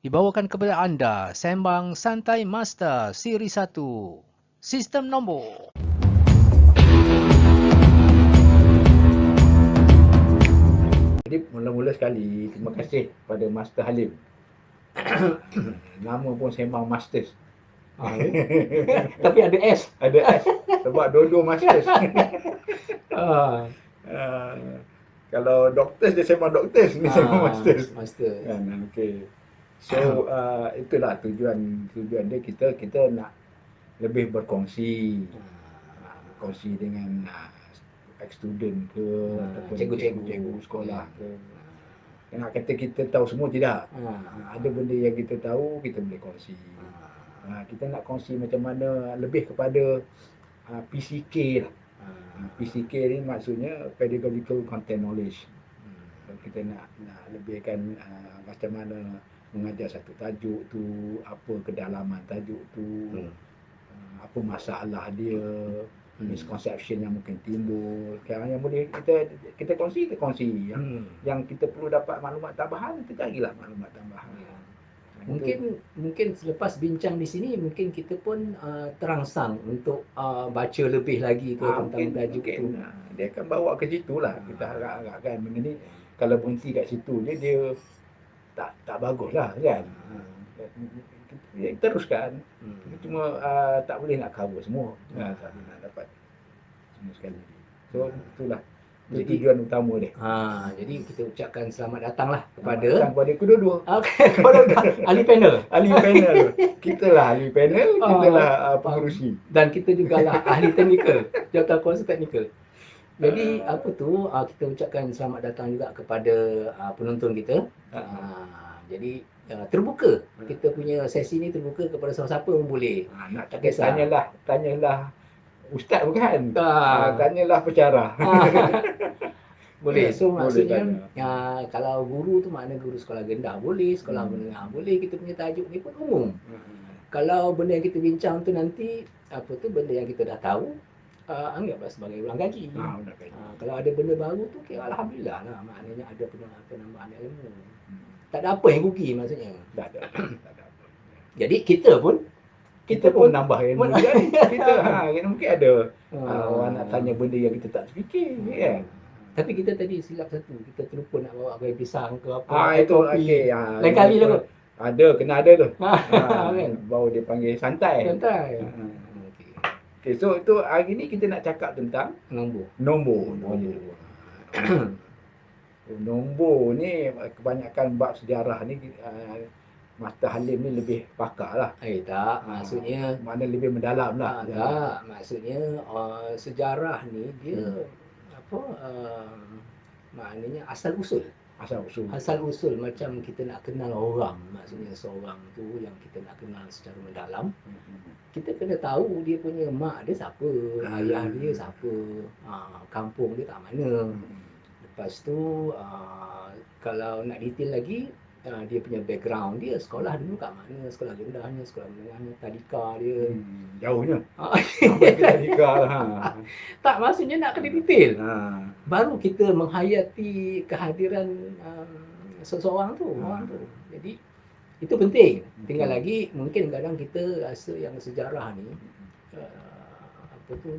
Dibawakan kepada anda Sembang Santai Master Siri 1 Sistem Nombor. Jadi mula-mula sekali terima kasih pada Master Halim. Nama pun Sembang Masters. Tapi ada S. Ada S sebab dua-dua Masters. Ah, Kalau Doctors dia Sembang Doctors, ni Sembang Masters. Master. Kan, okey. So itulah tujuan dia, kita nak lebih berkongsi. Berkongsi dengan ex-student ke ataupun cikgu sekolah ke. Nak kata kita tahu semua, tidak. Ada benda yang kita tahu, kita boleh kongsi. Kita nak kongsi macam mana lebih kepada PCK lah. PCK ni maksudnya Pedagogical Content Knowledge. Kita nak lebihkan macam mana mengajar satu tajuk tu, apa kedalaman tajuk tu, apa masalah dia, misconception yang mungkin timbul. Sekarang yang boleh kita kongsi. Yang kita perlu dapat maklumat tambahan, kita carilah maklumat tambahan. Mungkin selepas bincang di sini mungkin kita pun terangsang untuk baca lebih lagi tentang tajuk itu. Dia akan bawa ke situ lah. Kita harapkan benda ni kalau berhenti kat situ je, dia tak bagus lah kan. Teruskan. Kita cuma tak boleh nak cover semua. Tak boleh nak dapat semua sekali. So itulah tujuan utama dia. Jadi kita ucapkan selamat datanglah kepada kedua-dua. Kepada ahli panel. Ahli panel. Kita lah ahli panel, kita lah pengerusi. Dan kita jugalah ahli teknikal, jawatankuasa teknikal. Jadi kita ucapkan selamat datang juga kepada penonton kita. Jadi terbuka. Kita punya sesi ni terbuka kepada siapa-siapa pun boleh. Nak tanyalah ustaz bukan? Tanyalah pensyarah. Boleh. So boleh maksudnya kalau guru tu makna guru sekolah rendah boleh, sekolah menengah boleh. Kita punya tajuk ni pun umum. Kalau benda yang kita bincang tu nanti benda yang kita dah tahu, anggaplah sebagai ulang kaji. Kalau ada benda baru tu, alhamdulillah lah. Maknanya ada penambahan ilmu. Tak ada apa yang rugi maksudnya. Tak ada apa. Jadi kita pun nambah ilmu kan. Kita mungkin ada orang nak tanya benda yang kita tak terfikir kan. Tapi kita tadi silap satu, kita terlupa nak bawa air pisang ke apa. Itu okey. Lain kali lah kot. Kena ada tu. Baru dia panggil santai. Okey, so itu hari ni kita nak cakap tentang nombor. Nombor ni kebanyakan bab sejarah ni Master Halim ni lebih pakar lah. Tak, maksudnya mana lebih mendalam lah. Tak, maksudnya sejarah ni dia maknanya asal usul macam kita nak kenal orang, maksudnya seorang tu yang kita nak kenal secara mendalam, kita kena tahu dia punya mak dia siapa, ayah dia siapa, kampung dia kat mana. Lepas tu kalau nak detail lagi, dia punya background dia, sekolah dulu kat mana, sekolah rendahnya, sekolah menengahnya, tadika dia. Jauhnya. Tadika lah. Tak, maksudnya nak kena detail. Baru kita menghayati kehadiran seseorang tu, orang tu. Jadi itu penting. Tinggal lagi mungkin kadang kita rasa yang sejarah ni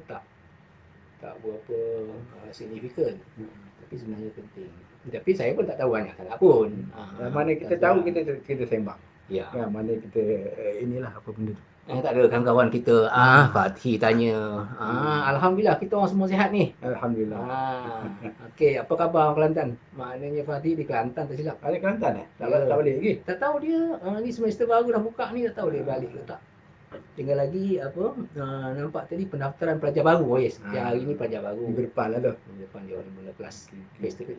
tak berapa signifikan. Tapi sebenarnya penting. Tapi saya pun tak tahu banyak sangat pun. Mana kita tahu kita sembang. Ya. Mana kita inilah apa benda tu. Tak ada kawan-kawan kita. Fatih tanya. Alhamdulillah kita orang semua sihat ni. Alhamdulillah. Okey, apa khabar orang Kelantan? Maknanya Fatih di Kelantan tak silap. Ada Kelantan tak balik lagi. Tak tahu dia ni semester baru dah buka ni, tak tahu dia balik ke tak. Tinggal lagi nampak tadi pendaftaran pelajar baru. Hari ni pelajar baru. Minggu depan lah tu. Minggu depan dia orang mula kelas.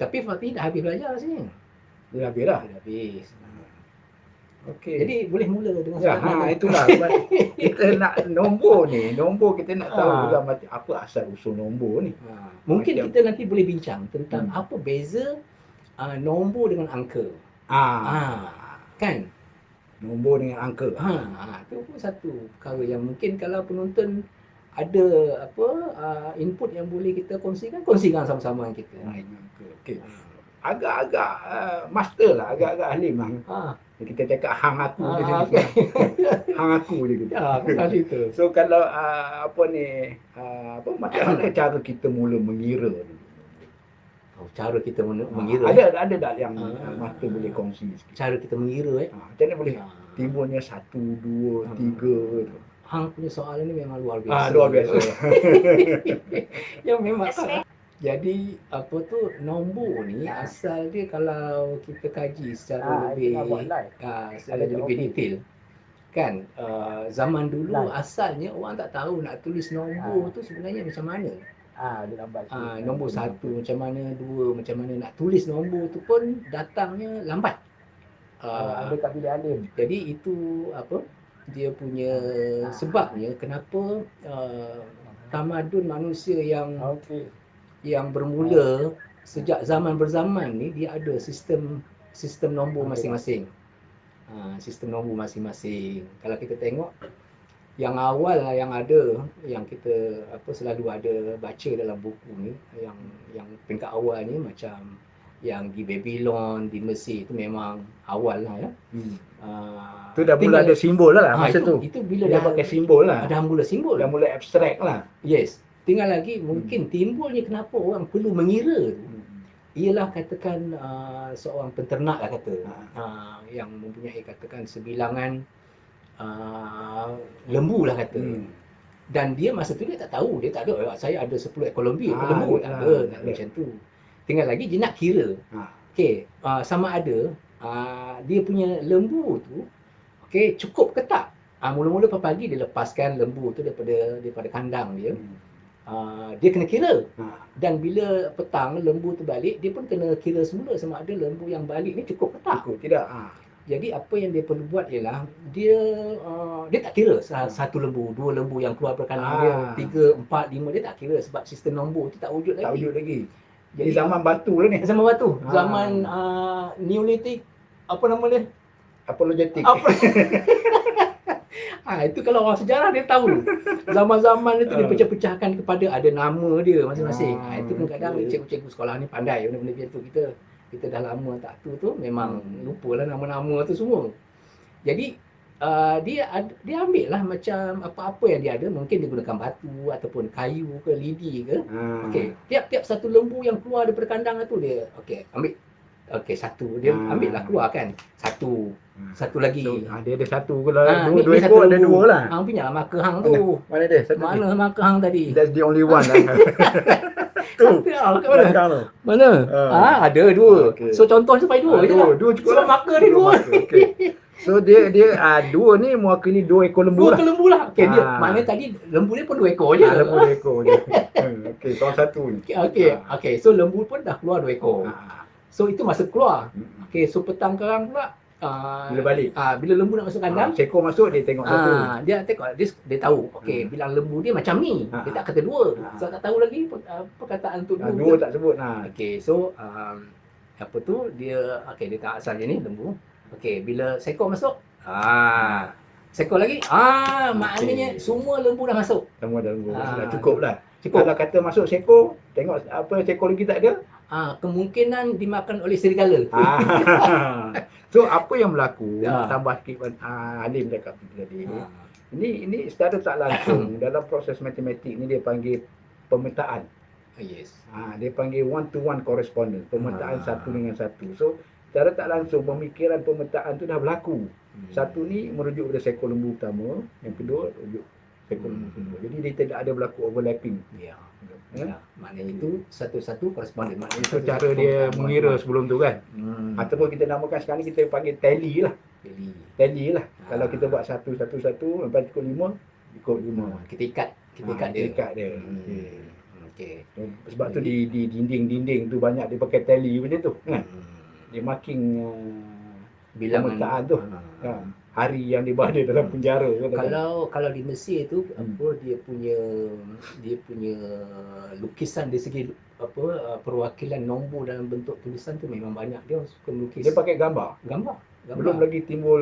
Tapi Fatih dah habis belajar sini. Dia habis dah. Dah habis. Okey. Jadi boleh mula dengan itulah. Kita nak nombor ni. Nombor kita nak tahu juga macam apa asal usul nombor ni. Mungkin kita nanti boleh bincang tentang apa beza nombor dengan angka. Kan? Nombor dengan angka. Itu pun satu perkara yang mungkin kalau penonton ada input yang boleh kita kongsikan sama-sama dengan kita. Okey. agak-agak master lah, agak-agak alim lah. Ha. Kita cakap hang aku je Ah, sini. okey. Hang aku je gitu. Ya, pasal itu. So kalau apa ni macam mana cara kita mula mengira ni? Oh, cara kita mengira. Ada tak yang Master boleh kongsi sikit? Cara kita mengira Macam mana boleh Ah. timbulnya 1, 2, 3 tu? Hang punya soalan ni memang luar biasa. Luar biasa. Yang memang salah. Jadi apa tu, nombor ni asal dia kalau kita kaji secara secara lebih detail kan, zaman dulu asalnya orang tak tahu nak tulis nombor tu sebenarnya macam mana. Nombor 1 macam mana, 2 macam mana, nak tulis nombor tu pun datangnya lambat. Ada kat bilik alim. Jadi itu apa, dia punya sebabnya kenapa tamadun manusia yang bermula sejak zaman berzaman ni, dia ada sistem nombor masing-masing. Sistem nombor masing-masing. Kalau kita tengok yang awal lah yang ada, yang kita selalu ada baca dalam buku ni, yang peringkat awal ni macam yang di Babylon, di Mesir, itu memang awal lah ya. Tu dah mula ada simbol lah masa tu. Itu bila dia dah pakai simbol lah. Dah mula simbol. Dah mula abstrak lah. Yes. Tinggal lagi mungkin timbulnya kenapa orang perlu mengira tu. Ialah katakan seorang penternak lah kata, yang mempunyai katakan sebilangan lembu lah kata. Dan dia masa tu dia tak tahu, dia tak ada saya ada 10 ekor lembu, tak ada macam tu. Tinggal lagi dia nak kira. Okey, sama ada dia punya lembu tu cukup ke tak. Mula-mula pagi dia lepaskan lembu tu daripada kandang dia. Dia kena kira. Dan bila petang lembu tu balik, dia pun kena kira semula sama ada lembu yang balik ni cukup ke tak. Cukup tidak. Jadi apa yang dia perlu buat ialah dia tak kira satu lembu, 2 lembu yang keluar daripada kandang dia, 3, 4, 5, dia tak kira sebab sistem nombor tu tak wujud lagi. Tak wujud lagi. Jadi zaman batu lah ni. Zaman batu, zaman Neolithic, apa nama dia? Apologetik. Itu kalau orang sejarah dia tahu. Zaman-zaman itu dipecah-pecahkan kepada ada nama dia masing-masing. Itu kadang-kadang cikgu-cikgu sekolah ni pandai benda-benda macam tu. Kita dah lama tak tu memang lupalah nama-nama tu semua. Jadi dia ambil lah macam apa-apa yang dia ada, mungkin dia gunakan batu ataupun kayu ke lidi ke. Tiap-tiap satu lembu yang keluar daripada kandang tu dia ambil. Satu dia ambil lah keluar kan. Satu lagi. So, dia ada satu kalau dua ekor ada 2 lah. Hang punya marker hang tu. Mana dia? Satu Mana marker hang tadi? That's the only one lah. Tu. Kat mana? Mana? Ada 2. Okay. So contoh sampai 2 je lah. 2 cukup sebab lah. marker dia 2. So dia 2 ni mewakili 2 ekor lembu 2 lah. ekor lembu lah. Dia maknanya tadi lembu dia pun 2 ekor je. Lembu 2 ekor je. Tahun 1 ni. So lembu pun dah keluar 2 ekor. So itu masa keluar. So petang kerang pula bila balik. Bila lembu nak masuk kandang, seekor masuk dia tengok satu. Dia tengok, dia tahu. Bilang lembu dia macam ni. Dia tak kata 2. So tak tahu lagi perkataan untuk 2. 2 tak sebut lah. So apa tu dia dia tak asal je ni lembu. Bila seekor masuk, seekor lagi, maknanya semua lembu dah masuk. Semua dah lembu. Dah cukup lah. Cukup. Kalau kata masuk seekor, tengok apa seekor lagi tak ada. Kemungkinan dimakan oleh serigala. So apa yang berlaku, nak tambah sikit Alim cakap tadi. Ini secara tak langsung dalam proses matematik ni dia panggil pemetaan. Yes. Dia panggil one to one correspondence, pemetaan satu dengan satu. So secara tak langsung pemikiran pemetaan tu dah berlaku. Satu ni merujuk pada seekor lembu pertama, yang kedua merujuk seekor lembu kedua. Jadi dia tidak ada berlaku overlapping. Maknanya itu satu-satu koresponden. Maknanya itu cara dia mengira sebelum tu kan. Ataupun kita namakan sekarang ni kita panggil tally lah. Tally lah. Kalau kita buat 1 1 1 lepas ikut 5, ikut 5. Kita ikat dia. Sebab tu di dinding-dinding tu banyak dia pakai tally benda tu kan. Dia marking pemetaan tu. Hari yang dibawa dalam penjara. Kalau di Mesir tu dia punya lukisan dari segi perwakilan nombor dalam bentuk tulisan tu memang banyak. Dia suka melukis. Dia pakai gambar. Gambar. Belum lagi timbul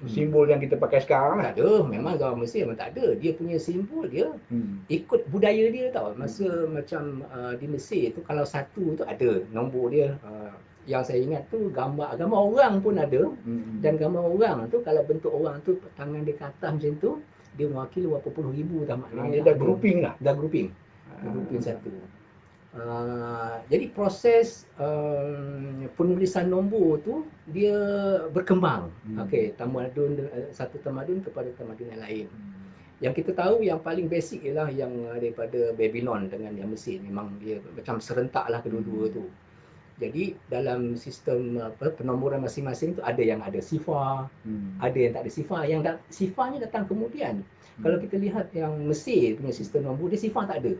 simbol yang kita pakai sekarang lah. Tak ada, memang gambar Mesir memang tak ada. Dia punya simbol dia ikut budaya dia tau. Masa macam di Mesir tu kalau satu tu ada nombor dia. Yang saya ingat tu gambar orang pun ada. Dan gambar orang tu kalau bentuk orang tu tangan dia ke atas macam tu, dia mewakili berapa puluh ribu tak maknanya. Dia dah grouping lah. Dah grouping. Grouping satu. Jadi proses penulisan nombor tu dia berkembang. Okey, satu tamadun kepada tamadun yang lain. Yang kita tahu yang paling basic ialah yang daripada Babylon dengan yang Mesir. Memang dia macam serentak lah kedua-dua tu. Jadi dalam sistem penomboran masing-masing tu ada yang ada sifar, ada yang tak ada sifar. Yang sifarnya datang kemudian. Kalau kita lihat yang Mesir punya sistem nombor, dia sifar tak ada.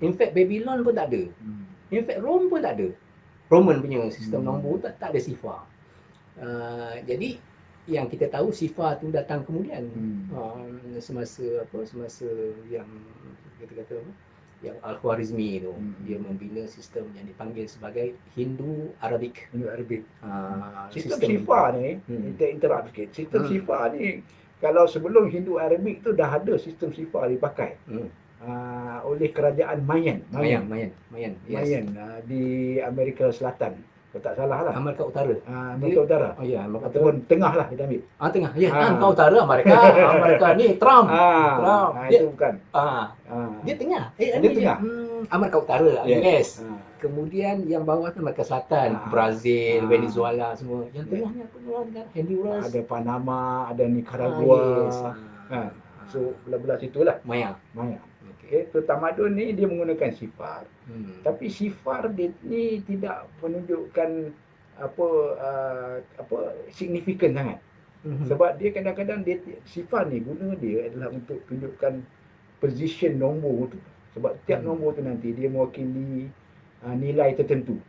In fact Babylon pun tak ada. In fact Rome pun tak ada. Roman punya sistem nombor tak ada sifar. Jadi yang kita tahu sifar tu datang kemudian. Semasa yang kita kata yang Al-Khwarizmi tu, dia membina sistem yang dipanggil sebagai Hindu-Arabic. Sistem sifar ni, kita interrupt sikit. Sistem sifar ni, kalau sebelum Hindu-Arabic tu dah ada sistem sifar dipakai oleh kerajaan Mayan. Yes. Di Amerika Selatan. Kalau tak salah lah. Amerika Utara. Amerika Utara. Oh ya, Amerika Utara. Ataupun tengah lah kita ambil. Tengah. Ya, Amerika Utara, Amerika ni Trump. Itu bukan. Dia tengah. Dia tengah. Amerika Utara, Yes. US. Kemudian yang bawah tu Amerika Selatan, Brazil, Venezuela semua. Yang tengahnya apa negara? Honduras. Ada Panama, ada Nicaragua. Yes. So belah-belah situlah. Maya. Okay. So tamadun ni dia menggunakan sifar. Tapi sifar dia ni tidak menunjukkan apa signifikan sangat. Sebab dia kadang-kadang sifar ni guna dia adalah untuk tunjukkan position nombor tu. Sebab tiap nombor tu nanti dia mewakili nilai tertentu.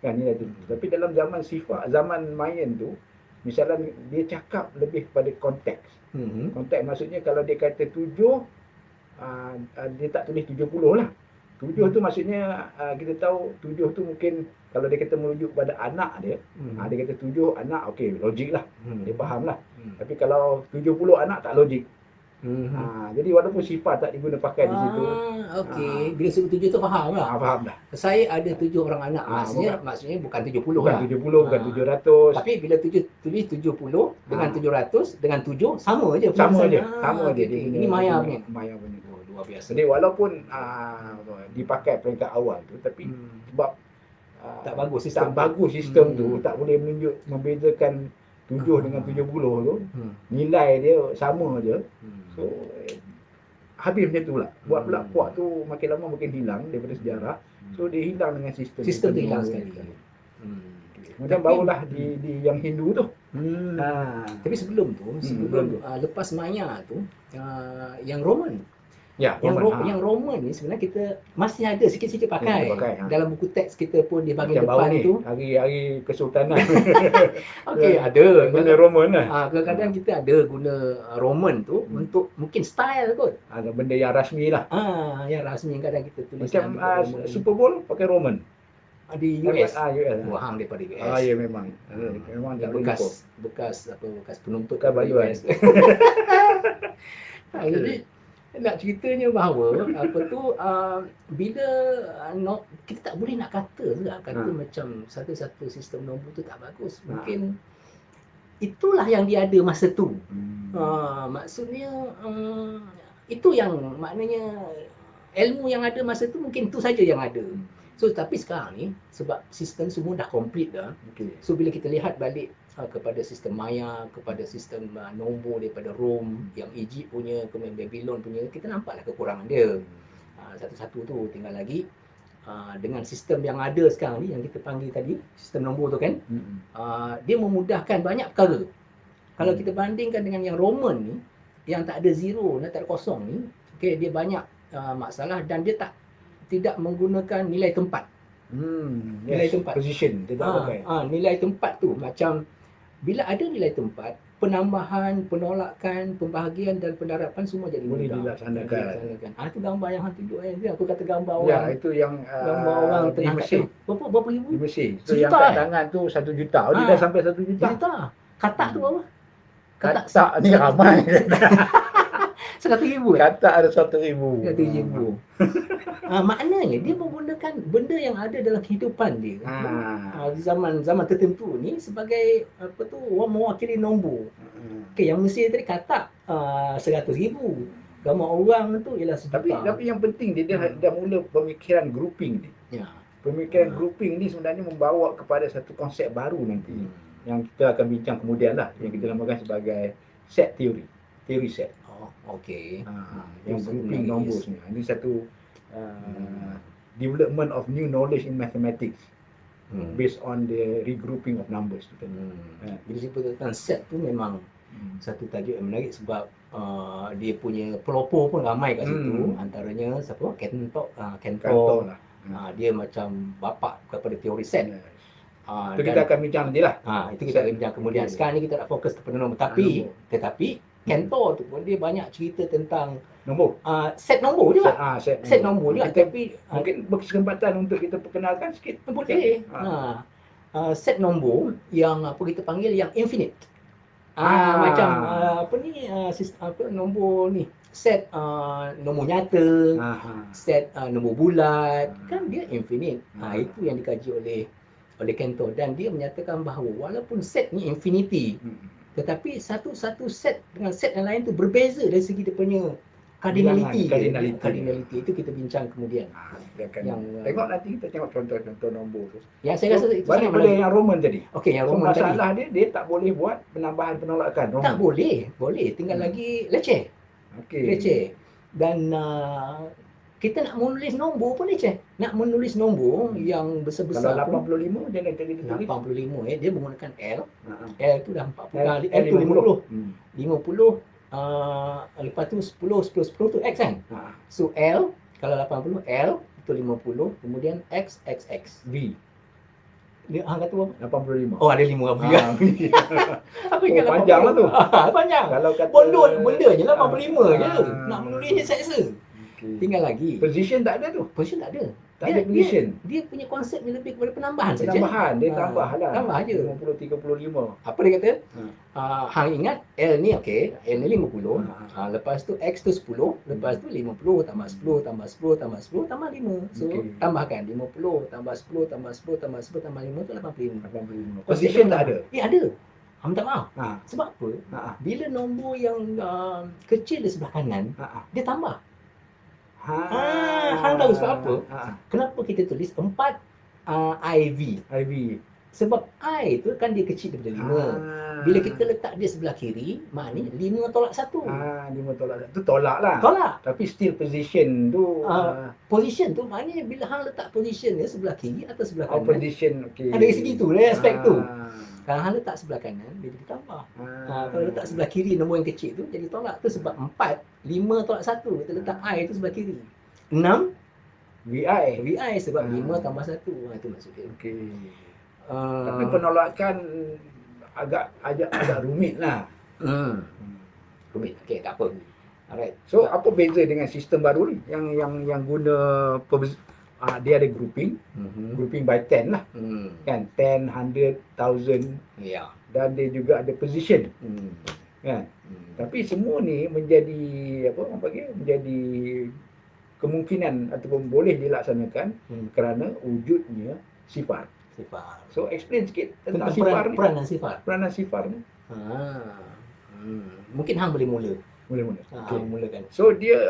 Kan, nilai tertentu. Tapi dalam zaman Mayan tu, misalnya dia cakap lebih pada konteks. Konteks maksudnya kalau dia kata 7, dia tak tulis 70 lah. 7 tu maksudnya kita tahu 7 tu mungkin kalau dia kata merujuk pada anak dia, dia kata 7 anak, okey, logik lah. Dia faham lah. Tapi kalau 70 anak tak logik. Jadi walaupun sifar tak diguna pakai di situ. Okey, bila sebut 7 tu faham lah. Faham dah. Saya ada 7 orang anak. Maksudnya bukan 70 Bukan lah. 70, bukan 700. Tapi bila tulis 70 dengan 700 dengan 7 sama je. Sama je. Ini Maya punya. Maya punya. Luar biasa. Jadi walaupun dipakai peringkat awal tu, tapi sebab tak bagus sistem tu, tak boleh membezakan 7 dengan 70 tu, nilai dia sama je. So habis macam tu lah. Buat pula puak tu makin lama makin hilang daripada sejarah. So dia hilang dengan sistem tu hilang sekali. Kemudian barulah di yang Hindu tu. Tapi sebelum lepas Maya tu, yang Roman. Ya, yang Roman ni sebenarnya kita masih ada sikit-sikit pakai. Dalam buku teks kita pun di bahagian depan ni, tu. Hari-hari Kesultanan. Okey, ada guna Roman lah. Kadang-kadang kita ada guna Roman tu untuk mungkin style kot. Ada benda yang rasmi lah. Yang rasmi kadang kita tulis. Macam Super Bowl pakai Roman. Di US. US. Wah, daripada US. Ya memang. Memang bekas penuntut ke baju US. Jadi nak ceritanya bahawa bila kita tak boleh nak kata macam satu-satu sistem nombor tu tak bagus. Mungkin itulah yang dia ada masa tu. Maksudnya itu yang maknanya ilmu yang ada masa tu mungkin itu saja yang ada. So tapi sekarang ni sebab sistem semua dah complete dah. So bila kita lihat balik kepada sistem Maya, kepada sistem nombor daripada Rom, yang Egypt punya, kemudian Babylon punya, kita nampaklah kekurangan dia. Satu-satu tu tinggal lagi dengan sistem yang ada sekarang ni yang kita panggil tadi, sistem nombor tu kan, dia memudahkan banyak perkara. Kalau kita bandingkan dengan yang Roman ni, yang tak ada zero, tak ada kosong ni, okay, dia banyak masalah dan dia tidak menggunakan nilai tempat. Nilai tempat. Position dia tak pakai. Nilai tempat tu macam bila ada nilai tempat, penambahan, penolakan, pembahagian dan pendarabkan semua jadi boleh mudah. dilaksanakan. Itu gambar yang hang tunjuk aku kata gambar orang. orang. Itu yang gambar orang di Mesir. Berapa ribu? Di Mesir. So yang kat tangan tu 1 juta. Dia dah sampai 1 juta. Katak tu apa? Katak ni ramai. 100,000 Katak ada 1,000. 100,000. Maknanya dia menggunakan benda yang ada dalam kehidupan dia di zaman tertentu ni sebagai mewakili nombor. Okey, yang Mesir tadi katak 100,000. Gambar orang tu ialah sejuta. Tapi yang penting dia dah mula pemikiran grouping ni. Ya. Pemikiran grouping ni sebenarnya membawa kepada satu konsep baru nanti yang kita akan bincang kemudian lah, yang kita namakan sebagai set theory set. Okey. Yang grouping nombor ni. Ini satu development of new knowledge in mathematics based on the regrouping of numbers tu tadi. Bila sebut tentang set tu memang satu tajuk yang menarik sebab dia punya pelopor pun ramai kat situ. Antaranya siapa? Cantor lah. Dia macam bapa kepada teori set. Itu kita akan bincang nanti lah. Itu kita akan bincang kemudian. Sekarang ni kita nak fokus kepada nombor. Tetapi Cantor tu pun dia banyak cerita tentang nombor. Set nombor juga. Set nombor juga. Tapi mungkin berkesempatan untuk kita perkenalkan sikit. Boleh. Set nombor yang kita panggil yang infinite. Macam nombor ni. Set nombor nyata, set nombor bulat, kan dia infinite. Itu yang dikaji oleh Cantor, dan dia menyatakan bahawa walaupun set ni infinity, tetapi satu set dengan set yang lain tu berbeza dari segi dia punya cardinality. Itu kita bincang kemudian. Tengok nanti kita tengok contoh-contoh nombor tu. Yang saya rasa itu balik pada yang Roman tadi. Okey, yang Roman tadi. Masalah dia tak boleh buat penambahan penolakan Roman. Tak boleh. Tinggal lagi leceh. Leceh. Dan kita nak menulis nombor pun leceh. Nak menulis nombor yang besar-besar. Kalau 85 dia nak jadi ditulis. 85 dia menggunakan L. L tu dah 40 kali. L tu 50. 50 lepas tu 10 tu X kan. So L kalau 80 L itu 50, kemudian X. V. Dia kata apa? 85. Oh, ada 5 V. Aku ingat panjang lah tu. Panjang. Kalau kata benda je 85 je. Nak menulis dia seksa. Tinggal lagi. Position tak ada tu. Position tak ada. Tak ada position. Dia punya konsepnya lebih kepada penambahan saja. Dia tambah lah. Tambah je. 50, 35. Apa dia kata? Hang ingat L ni okey. L ni 50. Lepas tu X tu 10. Lepas tu 50 tambah 10 tambah 10 tambah 10 tambah 5. So tambahkan 50 tambah 10 tambah 10 tambah 10 tambah 5 tu 85. Position tak ada. Ada. Minta maaf. Sebab apa? Bila nombor yang kecil di sebelah kanan, dia tambah. Hang tahu sebab apa? Kenapa kita tulis 4 IV? Sebab I tu kan dia kecil daripada 5. Bila kita letak dia sebelah kiri, maknanya 5 tolak 1. 5 tolak 1. Tu tolak lah. Tolak. Tapi still position tu. Position tu maknanya bila hang letak position dia sebelah kiri atau sebelah kanan. Position okey. Ada segi tu, dari aspek tu. Kalau hang letak sebelah kanan, dia jadi tambah. Kalau letak sebelah kiri nombor yang kecil tu jadi tolak. Tu sebab 4, 5 tolak 1. Kita letak I tu sebelah kiri. 6 VI sebab 5 tambah 1. Itu maksud dia. Okey. Tapi penolakan agak rumit lah. Rumit. Okey, tak apa. Alright. So apa beza dengan sistem baru ni yang guna dia ada grouping, grouping by 10 lah. Kan 10, 100, 1000. Ya. Dan dia juga ada position. Kan? Tapi semua ni menjadi menjadi kemungkinan ataupun boleh dilaksanakan kerana wujudnya sifar. So explain sikit tentang sifar ni. Peranan sifar. Peranan sifar ni. Mungkin hang boleh mula. Okay. Mulakan. So dia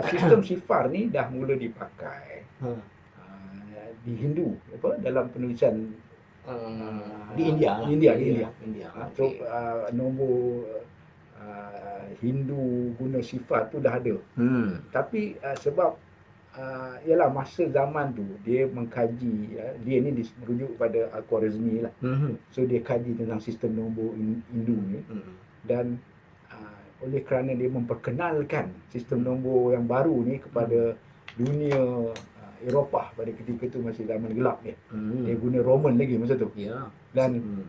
sistem sifar ni dah mula dipakai di Hindu dalam penulisan di India. So nombor Hindu guna sifar tu dah ada. Tapi sebab ialah masa zaman tu dia mengkaji, dia ni merujuk kepada Al-Khwarizmi lah. So dia kaji tentang sistem nombor Hindu ni, dan oleh kerana dia memperkenalkan sistem nombor yang baru ni kepada dunia Eropah pada ketika tu masih zaman gelap dia. Dia guna Roman lagi masa tu. Dan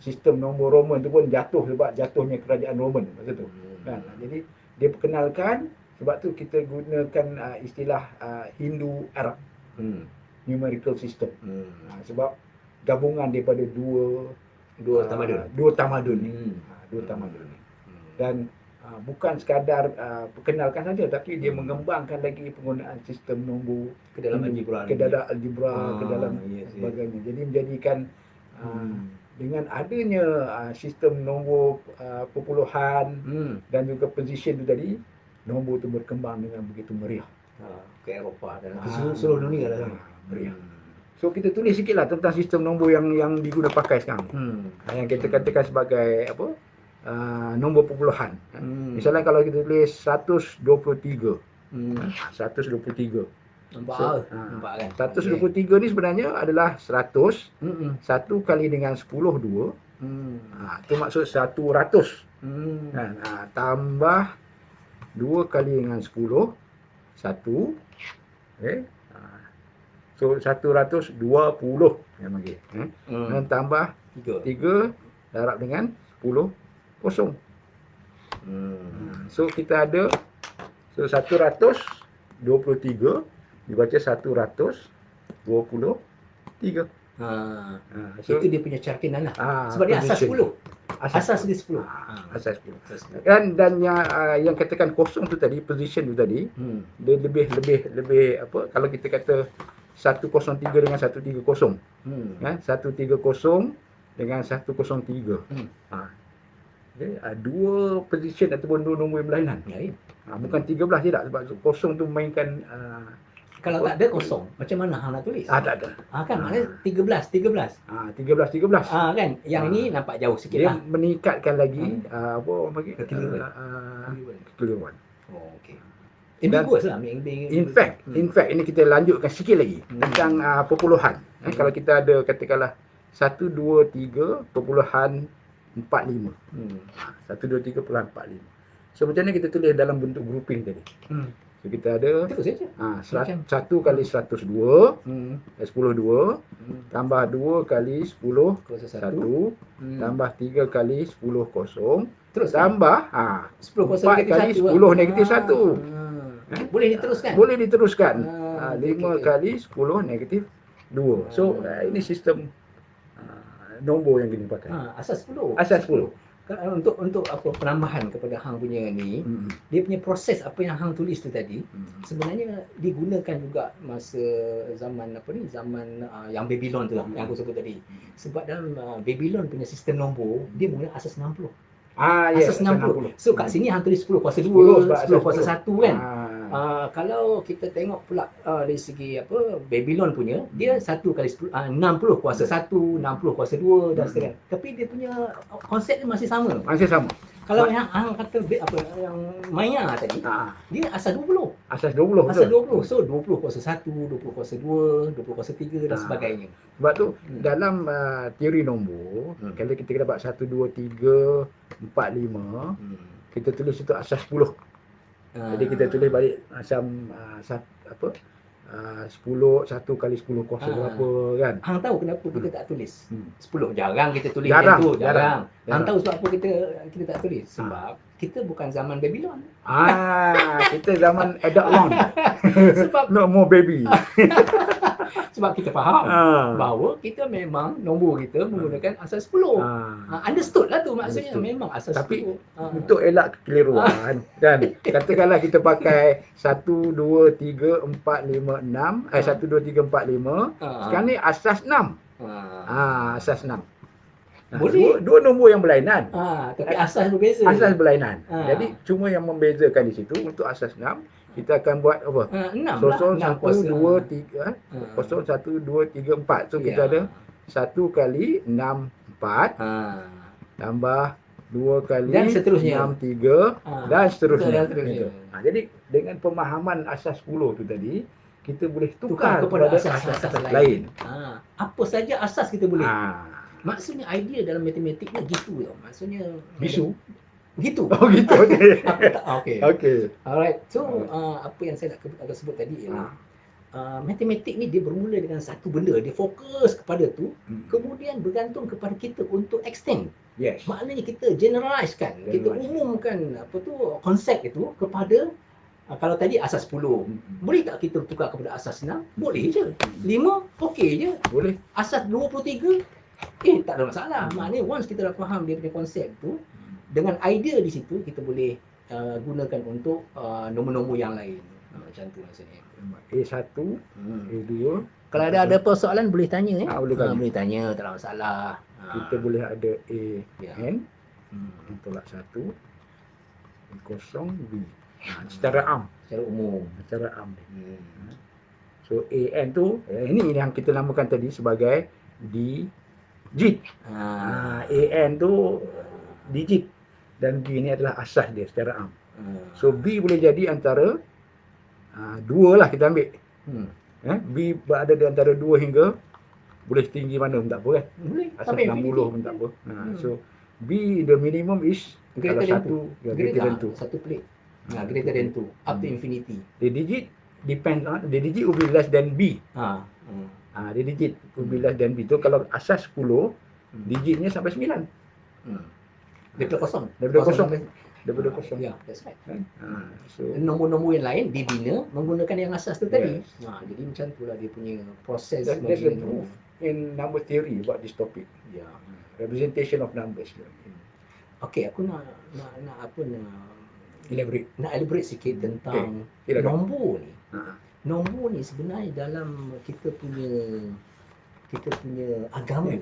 sistem nombor Roman tu pun jatuh sebab jatuhnya kerajaan Roman masa tu. Kan? Jadi dia perkenalkan, sebab tu kita gunakan istilah Hindu-Arab numerical system. Sebab gabungan daripada dua tamadun ni. dua tamadun ni. Dan bukan sekadar perkenalkan saja, tapi dia mengembangkan lagi penggunaan sistem nombor Ke dalam algebra ke ni. dalam algebra, ke dalam yes. sebagainya. Jadi menjadikan dengan adanya sistem nombor perpuluhan dan juga position tu tadi, nombor tu berkembang dengan begitu meriah. Ke Eropah dan ke seluruh dunia lah. Meriah. So kita tulis sikitlah tentang sistem nombor yang diguna pakai sekarang. Yang kita katakan sebagai apa? Nombor perpuluhan. Misalnya kalau kita tulis 123. 123. Nampak kan? 123 ni sebenarnya adalah 100. 1 kali dengan 10 2. Itu maksud 100. Tambah 2 kali dengan 10 1. Okey. So 120 yang bagi. Dan tambah 3 darab dengan 10 kosong. So kita ada 123 dibaca 123. So, itu dia punya cerkinan lah. Sebab dia asas 10. Asas dia 10. Asas 10. Dan yang katakan kosong tu tadi, position tu tadi, dia lebih apa, kalau kita kata 103 dengan 130. 130 dengan 103. Okay, dua position ataupun dua nombor yang berlainan. Bukan 13 tidak, sebab kosong tu mainkan kalau tak ada kosong, macam mana hang nak tulis? Tak ada. Kan maknanya 13. 13. Kan yang ini nampak jauh sikit dia lah. meningkatkan lagi apa orang panggil kekeliruan. Okey. Ambiguous lah. In fact, ini kita lanjutkan sikit lagi tentang perpuluhan. Kalau kita ada katakanlah 123.45. 123.45. So macam mana kita tulis dalam bentuk grouping tadi? So kita ada terus saja. 1 kali 102, 10 2, tambah 2 kali 10 1, tambah 3 kali 10 kosong, terus tambah 10 kosong 4 kali 10 negatif 1. Boleh diteruskan? Boleh diteruskan. 5 kali 10 negatif 2. So ini sistem nombor yang kita pakai. Asas 10. Asas 10. Untuk apa penambahan kepada hang punya ni, dia punya proses apa yang hang tulis tu tadi sebenarnya digunakan juga masa zaman zaman yang Babylon tu lah, yang aku sebut tadi. Sebab dalam Babylon punya sistem nombor dia menggunakan asas 60. Asas 60. So kat sini hang tulis 10 kuasa 2, 10 kuasa 1 kan. Kalau kita tengok pula dari segi apa Babylon punya, dia 1 kali 10 60 kuasa 1, 60 kuasa 2 dan seterusnya. Tapi dia punya konsep dia masih sama. Kalau yang kata apa yang Maya tadi, dia asas 20. Asas 20. Asas 20. So 20 kuasa 1, 20 kuasa 2, 20 kuasa 3 dan sebagainya. Sebab tu dalam teori nombor, kalau kita dapat 1 2 3 4 5, kita tulis itu asas 10. Jadi kita tulis balik macam 10 1 kali 10 kuasa berapa kan. Hang tahu kenapa kita tak tulis 10? Jarang kita tulis jarang. Hang tahu sebab apa kita tak tulis? Sebab kita bukan zaman Babylon. Kita zaman adult long. Sebab no more baby. Sebab kita faham bahawa kita memang nombor kita menggunakan asas 10. Understood lah tu maksudnya. Memang asas 10. Tapi untuk elak kekeliruan kan, katakanlah kita pakai 1 2 3 4 5 6 1 2 3 4 5. Sekarang ni asas 6. Asas 6. Boleh. Dua nombor yang berlainan. Tapi asas berbeza. Asas berlainan. Jadi cuma yang membezakan di situ untuk asas 6, kita akan buat apa? 6 1 2 3 1 2 3 4. So kita ada 1 kali 6 4 tambah 2 kali dan seterusnya 6 3 dan seterusnya. Jadi dengan pemahaman asas 10 tu tadi, kita boleh tukar kepada asas lain. Apa saja asas kita boleh. Maksudnya idea dalam matematik ni gitu tau. Maksudnya bisu. Gitu. Gitu. Okey. Alright. So apa yang saya nak sebut tadi ialah matematik ni dia bermula dengan satu benda, dia fokus kepada tu, kemudian bergantung kepada kita untuk extend. Yes. Maknanya kita generalizekan, kita umumkan apa tu konsep itu kepada kalau tadi asas 10. Boleh tak kita tukar kepada asas 6? Boleh je. 5 okey je. Boleh. Asas 23 tak ada masalah. Maknanya once kita dah faham dia punya konsep tu, dengan idea di situ kita boleh gunakan untuk nombor-nombor yang lain. Macam tu maksudnya. A1, A2. Kalau ada persoalan boleh tanya boleh tanya. boleh tanya, tak ada masalah. Kita boleh ada Ya. AN, tolak 1, kosong B. Secara am. Secara umum. Secara am. So AN tu, ini yang kita namakan tadi sebagai digit. AN tu digit. Dan B ni adalah asas dia secara am. So B boleh jadi antara 2 lah kita ambil. B berada di antara 2 hingga boleh tinggi mana pun tak apa kan. Boleh. Asal Sampai 60 pun tak apa. So B the minimum is greater than 2. greater than 2. Satu plate. Greater than 2 up to infinity. The digit depends on the digit will be less than B. The digit will be less than B. Tu kalau asas 10, digitnya sampai 9. Daripada kosong. Daripada kosong. Ya, that's right. So Nombor-nombor yang lain dibina menggunakan yang asas tu tadi. Jadi macam itulah dia punya proses. there's a proof in number theory about this topic. Ya. Representation of numbers. Okey, aku nak elaborate sikit tentang Silakan. nombor ni. Nombor ni sebenarnya dalam kita punya agama.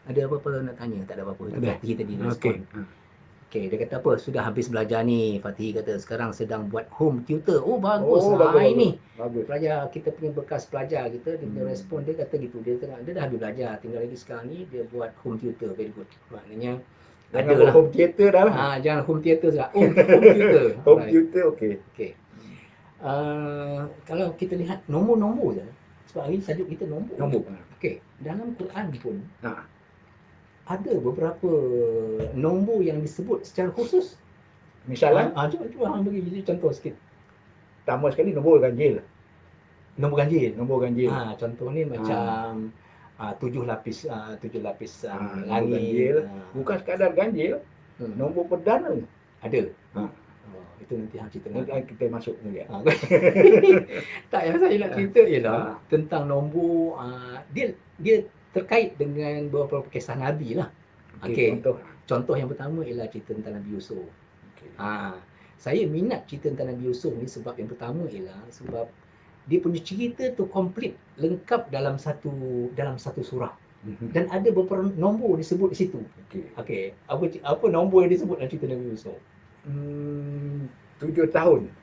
Ada apa-apa nak tanya? Tak ada apa-apa. Fatih tadi respon. Okey, dia kata apa? Sudah habis belajar ni. Fatih kata sekarang sedang buat home tutor. Oh bagus lah ini. Bagus. Pelajar kita punya bekas pelajar kita, dia punya respon dia kata gitu. Dia dah habis belajar, tinggal lagi sekarang ni dia buat home tutor. Very good. Maknanya Jangan home theater dah lah. Jangan home theater saja. Home tutor. Home tutor okey. Kalau kita lihat nombor-nombor je. Sebab hari tajuk kita nombor. Okey, dalam Quran pun ada beberapa nombor yang disebut secara khusus. Misalnya, cuba hang bagi contoh sikit. pertama sekali nombor ganjil. Nombor ganjil. Contoh ni macam 7 lapis langit. Ganjil. Bukan sekadar ganjil, nombor perdana ada. Itu nanti hang cerita. Nanti kita masuk kemudian. Tak, yang saya nak cerita ialah tentang nombor dia terkait dengan beberapa kisah Nabi lah. Okey. Contoh yang pertama ialah cerita tentang Nabi Yusuf. Saya minat cerita tentang Nabi Yusuf ni sebab yang pertama ialah sebab dia punya cerita tu komplit, lengkap dalam satu surah. Dan ada beberapa nombor disebut di situ. Okey. Apa nombor yang disebut dalam cerita Nabi Yusuf? 7 tahun.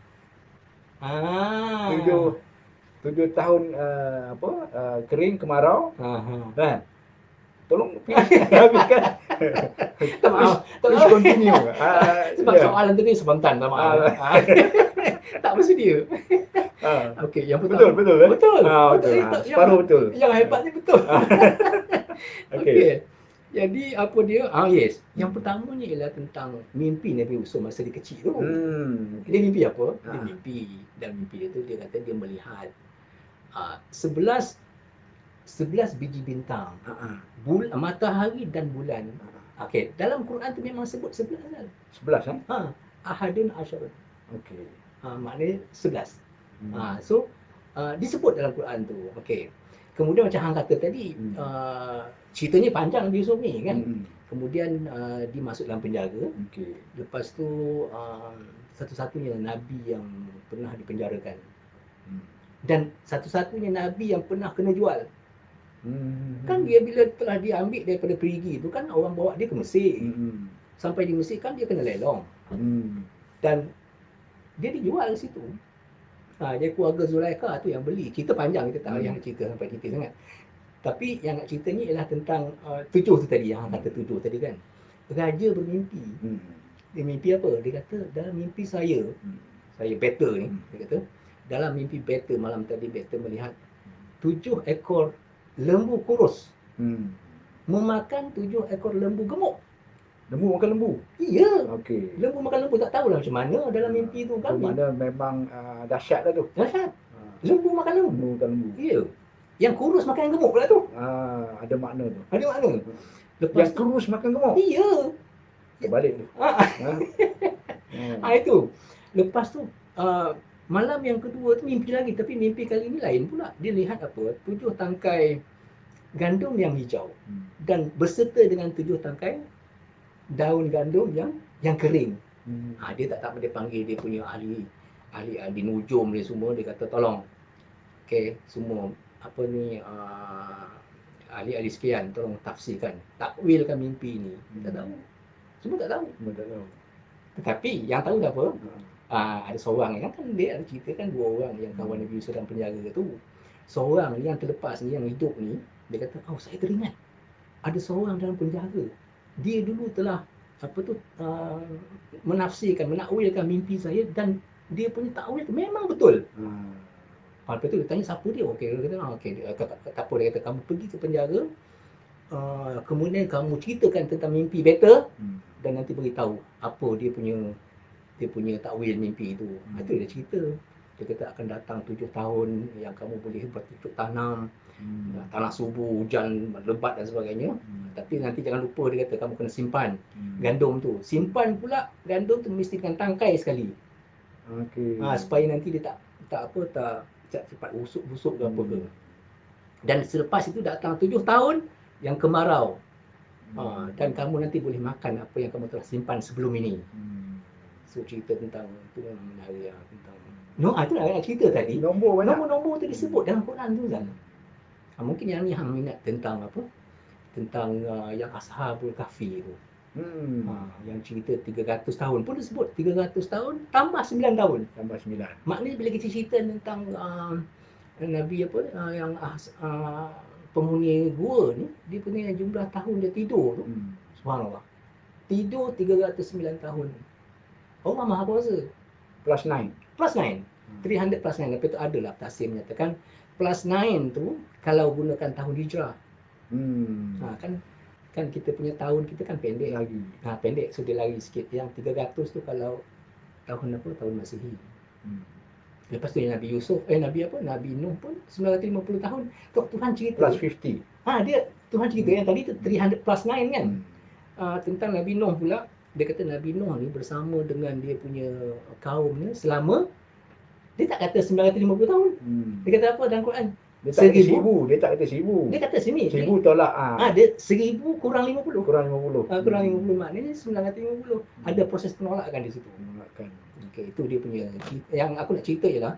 7 tahun kering kemarau. Kan? Tolong habiskan. Terus continue. Sebab soalan tadi spontan, tak maaf. Tak bersedia. Okey, yang pertama. Betul. Separuh betul. Yang hebatnya betul. Okey. Jadi apa dia? Yes. Yang pertamanya ialah tentang mimpi Nabi Yusuf masa dia kecil tu. Dia mimpi apa? Dia mimpi. Dan mimpi dia tu dia kata dia melihat 11 biji bintang. Matahari dan bulan. Okey, dalam Quran tu memang sebut 11 kan? 11 Ahadun asyara. Okey. Maknanya 11. So disebut dalam Quran tu. Okey. Kemudian macam hang kata tadi, ceritanya panjang Nabi Yusuf ni kan. Kemudian dia masuk dalam penjara. Lepas tu satu-satunya nabi yang pernah dipenjarakan. Dan satu-satunya nabi yang pernah kena jual. Kan dia bila telah diambil daripada perigi tu kan orang bawa dia ke Mesir. Sampai di Mesir kan dia kena lelong. Dan dia dijual situ. Dia keluarga Zulaikha tu yang beli. Cerita panjang, kita tak yang cerita sampai detail sangat. Tapi yang nak cerita ni ialah tentang 7 tu tadi, yang kata 7 tadi kan. Raja bermimpi. Dia mimpi apa? Dia kata dalam mimpi saya better ni, dia kata dalam mimpi better malam tadi better melihat 7 ekor lembu kurus memakan 7 ekor lembu gemuk. Lembu makan lembu? Iya. Okey. Lembu makan lembu, tak tahulah macam mana dalam mimpi tu kan. Mana memang dahsyat lah tu. Dahsyat. Lembu makan lembu. Lembu makan lembu. Iya. Yang kurus makan yang gemuk pula tu. Ada makna tu. Ada makna. Lepas yang kurus makan gemuk? Iya. Terbalik tu. Itu. Lepas tu malam yang kedua tu mimpi lagi, tapi mimpi kali ini lain pula. Dia lihat apa? 7 tangkai gandum yang hijau dan berserta dengan 7 tangkai daun gandum yang kering. Hmm. Dia tak dia panggil dia punya ahli nujum dia semua, dia kata tolong, okey, semua apa ni ahli-ahli sekian tolong tafsirkan, takwilkan mimpi ni. Tak tahu. Semua tak tahu. Semua tak tahu. Tetapi yang tahu tak apa? Ha. Ada seorang kan dia ada cerita kan, 2 orang yang kawan Nabi Yusuf dalam penjara tu. Seorang ni yang terlepas ni, yang hidup ni, dia kata, saya teringat ada seorang dalam penjara. Dia dulu telah menafsirkan, menakwilkan mimpi saya, dan dia punya takwil tu memang betul. Lepas tu dia tanya siapa dia. Dia kata, tak apa, dia kata kamu pergi ke penjara, kemudian kamu ceritakan tentang mimpi better, dan nanti beritahu apa dia punya takwil mimpi itu. Itu dia cerita. Dia kata akan datang 7 tahun yang kamu boleh bercocok tanam, tanah subur, hujan lebat dan sebagainya. Tapi nanti jangan lupa, dia kata kamu kena simpan gandum tu. Simpan pula gandum tu mesti dengan tangkai sekali. Supaya nanti dia tak cepat busuk ke apa ke. Dan selepas itu datang 7 tahun yang kemarau. Dan kamu nanti boleh makan apa yang kamu telah simpan sebelum ini. So cerita tentang tu yang menarik tentang itu nak cerita tadi. Nombor tu disebut dalam Quran tu kan. Mungkin yang ni hang minat tentang apa? Tentang yang Ashabul Kahfi tu. Yang cerita 300 tahun pun disebut 300 tahun tambah 9 tahun. Tambah 9. Maknanya bila kita cerita tentang Nabi yang penghuni gua ni, dia punya jumlah tahun dia tidur tu, subhanallah. Tidur 309 tahun. Allah Maha Kuasa. Plus 9. 300 plus 9. Lepas tu adalah tafsir menyatakan plus 9 tu kalau gunakan tahun hijrah. Kan kita punya tahun kita kan pendek lagi. Pendek, so dia lari sikit. Yang 300 tu kalau tahun apa? Tahun Masihi. Lepas tu Nabi Yusuf, Nabi Nuh pun 950 tahun. Tuhan cerita. Plus 50. Dia Tuhan cerita yang tadi tu 300 plus 9 kan. Tentang Nabi Nuh pula, dia kata Nabi Nuh ni bersama dengan dia punya kaumnya selama, dia tak kata 950 tahun. Dia kata apa dalam Quran? Dia tak kata 1000. Dia tak kata 1000. Dia kata sini 1000 tolak. Dia 1000 kurang 50. Kurang 50. Kurang 50 maknanya 950. Ada proses penolakan di situ. Okey, itu dia punya. Yang aku nak cerita ialah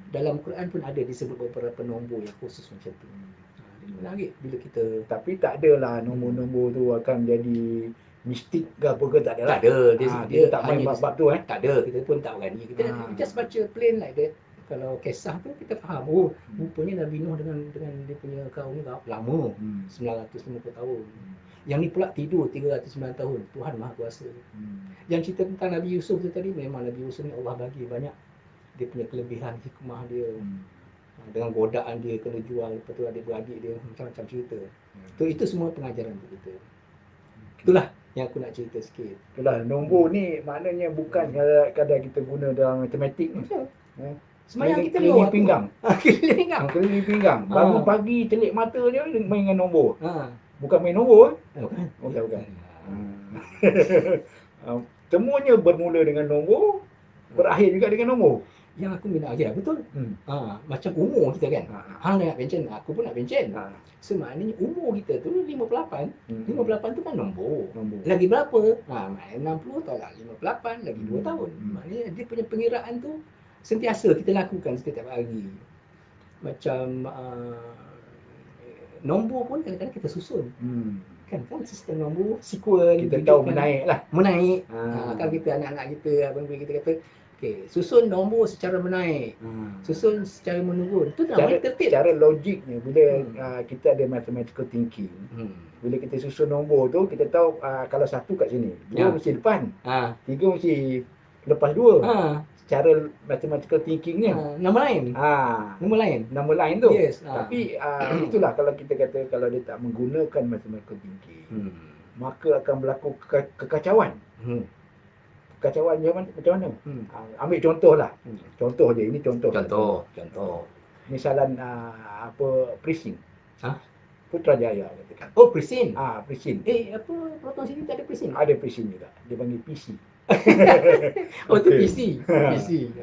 dalam Quran pun ada disebut beberapa nombor yang khusus macam tu. Jadi menarik bila kita, tapi tak adalah nombor-nombor tu akan jadi mistik ke apa ke, tak adalah. Tak ada. Dia tak main bab-bab tu Tak ada, kita pun tak berani. Kita just baca plain like that. Kalau kisah tu kita faham, rupanya Nabi Nuh dengan dia punya kaum ni lama, 950 tahun. Yang ni pula tidur 309 tahun. Tuhan Maha Kuasa. Yang cerita tentang Nabi Yusuf tu tadi, memang Nabi Yusuf ni Allah bagi banyak dia punya kelebihan, hikmah dia. Dengan godaan dia kena jual, lepas tu adik-beradik dia, macam-macam cerita. Itu semua pengajaran untuk kita. Itulah yang aku nak cerita sikit. Itulah, nombor ni maknanya bukan kadang kita guna dalam matematik ni. Semayang kita keliling pinggang. Keliling pinggang. Bangun pagi telik mata dia main dengan nombor. Bukan main nombor. Bukan. Semuanya bermula dengan nombor, berakhir juga dengan nombor. Yang aku minat betul. Macam umur kita kan. Hang nak pencen, aku pun nak pencen. So maknanya umur kita tu 58. 58 tu kan nombor. Lagi berapa? 60 tolak 58 lagi 2 tahun. Maknanya dia punya pengiraan tu sentiasa kita lakukan setiap hari. Macam nombor pun kadang-kadang kita susun. Kan sistem nombor, sequence kita tahu menaik lah. Kalau kita anak-anak kita, abang kita kata, susun nombor secara menaik, susun secara menurun. Itu namanya tertib. Cara logiknya bila kita ada mathematical thinking, bila kita susun nombor tu, kita tahu kalau 1 kat sini, 2 mesti depan, 3 mesti lepas 2. Secara mathematical thinking ni nama lain. Nama lain tu. Yes. Tapi itulah kalau kita kata kalau dia tak menggunakan mathematical thinking, maka akan berlaku kekacauan. Kekacauan macam mana? Ambil contohlah. Contoh je, ini contoh. Contoh. Misalan Prisin. Putrajaya katakan. Prisin. Prisin. Apa proton sini tak ada Prisin? Ada Prisin juga. Dia panggil PC. Itu PC. Okay.